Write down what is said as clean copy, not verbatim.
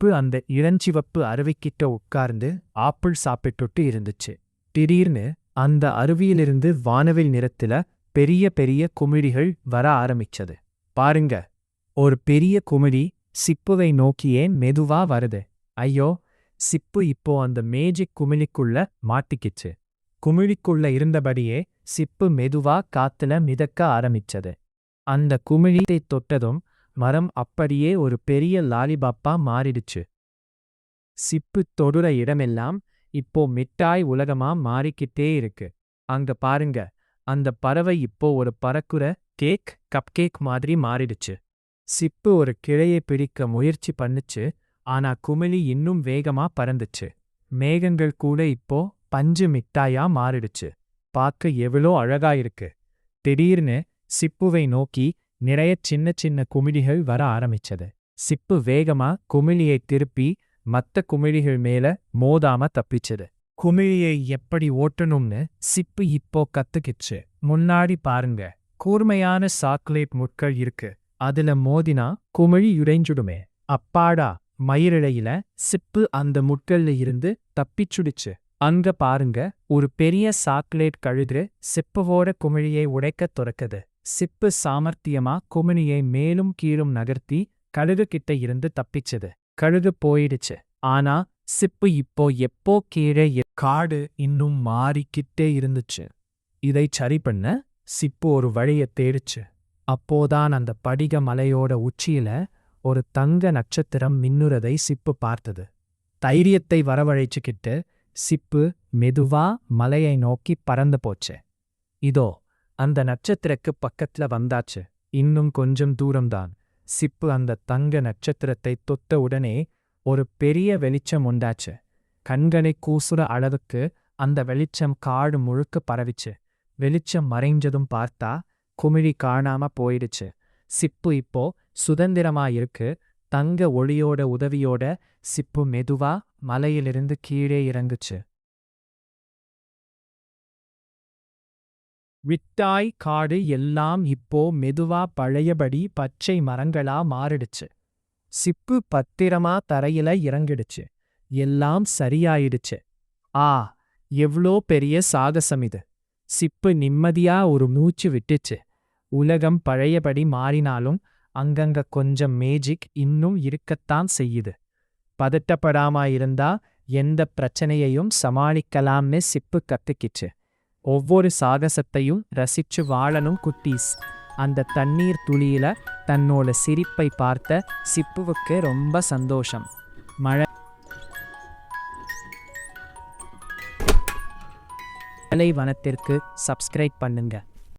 Chip அந்த இளஞ்சிவப்பு அருவிக்கிட்ட உட்கார்ந்து ஆப்பிள் சாப்பிட்டுட்டு இருந்துச்சு. திடீர்னு அந்த அருவியிலிருந்து வானவில் நிறத்துல பெரிய பெரிய குமிழிகள் வர ஆரம்பிச்சது. பாருங்க, ஒரு பெரிய குமிழி சிப்புவை நோக்கியே மெதுவா வருது. ஐயோ, சிப்பு இப்போ அந்த மேஜிக் குமிழிக்குள்ள மாட்டிக்கிச்சு. குமிழிக்குள்ள இருந்தபடியே சிப்பு மெதுவா காத்துல மிதக்க ஆரம்பிச்சது. அந்த குமிழியை தொட்டதும் மரம் அப்படியே ஒரு பெரிய லாலிபாப்பா மாறிடுச்சு. சிப்பு தொடுற இடமெல்லாம் இப்போ மிட்டாய் உலகமா மாறிக்கிட்டே இருக்கு. அங்க பாருங்க, அந்த பறவை இப்போ ஒரு பறக்குற கப்கேக் மாதிரி மாறிடுச்சு. சிப்பு ஒரு கிளையை பிடிக்க முயற்சி பண்ணுச்சு. ஆனா குமிழி இன்னும் வேகமா பறந்துச்சு. மேகங்கள் கூட இப்போ பஞ்சு மிட்டாயா மாறிடுச்சு. பார்க்க எவ்வளோ அழகா இருக்கு. திடீர்னு சிப்புவை நோக்கி நிறைய சின்ன சின்ன குமிழிகள் வர ஆரம்பிச்சது. சிப்பு வேகமா குமிழியை திருப்பி மத்த குமிழிகள் மேல மோதாம தப்பிச்சது. குமிழியை எப்படி ஓட்டணும்னு சிப்பு இப்போ கத்துக்கிச்சு. முன்னாடி பாருங்க, கூர்மையான சாக்லேட் முட்கள் இருக்கு. அதுல மோதினா குமிழி உடைஞ்சுடுமே. அப்பாடா, மயிரிழையில சிப்பு அந்த முட்கள்ல இருந்து தப்பிச்சுடுச்சு. அங்க பாருங்க, ஒரு பெரிய சாக்லேட் கழுகு சிப்புவோட குமிழியை உடைக்கத் துறக்குது. சிப்பு சாமர்த்தியமா குமிழியை மேலும் கீழும் நகர்த்தி கழுகு கிட்ட இருந்து தப்பிச்சது. கழுகு போயிடுச்சு. ஆனா சிப்பு எப்போ கீழே காடு இன்னும் மாறிக்கிட்டே இருந்துச்சு. இதை சரி பண்ண சிப்பு ஒரு வழியை தேடிச்சு. அப்போதான் அந்த படிக மலையோட உச்சியில ஒரு தங்க நட்சத்திரம் மின்னுறதை சிப்பு பார்த்தது. தைரியத்தை வரவழைச்சுக்கிட்டு சிப்பு மெதுவா மலையை நோக்கி பறந்து போச்சு. இதோ அந்த நட்சத்திரக்கு பக்கத்துல வந்தாச்சு. இன்னும் கொஞ்சம் தூரம்தான். சிப்பு அந்த தங்க நட்சத்திரத்தை தொட்ட உடனே ஒரு பெரிய வெளிச்சம் உண்டாச்சு. கண்களை கூசுற அளவுக்கு அந்த வெளிச்சம் காடு முழுக்க பரவிச்சு. வெளிச்சம் மறைஞ்சதும் பார்த்தா குமிழி காணாம போயிடுச்சு. சிப்பு இப்போ சுதந்திரமா இருக்கு. தங்க ஒளியோட உதவியோட சிப்பு மெதுவா மலையிலிருந்து கீழே இறங்குச்சு. விட்டாய் காடு எல்லாம் இப்போ மெதுவா பழையபடி பச்சை மரங்களா மாறிடுச்சு. சிப்பு பத்திரமா தரையில இறங்கிடுச்சு. எல்லாம் சரியாயிடுச்சு. ஆ, எவ்ளோ பெரிய சாகசம் இது! சிப்பு நிம்மதியா ஒரு மூச்சு விட்டுச்சு. உலகம் பழையபடி மாறினாலும் அங்கங்க கொஞ்சம் மேஜிக் இன்னும் இருக்கத்தான் செய்யுது. பதட்டப்படாம இருந்தா எந்த பிரச்சனையையும் சமாளிக்கலாம்னு சிப்பு கத்துக்கிச்சு. ஒவ்வொரு சாகசத்தையும் ரசிச்சு வாழணும் குட்டீஸ். அந்த தண்ணீர் துளியில தன்னோட சிரிப்பை பார்த்த சிப்புவுக்கு ரொம்ப சந்தோஷம். மலை வனத்திற்கு சப்ஸ்கிரைப் பண்ணுங்க.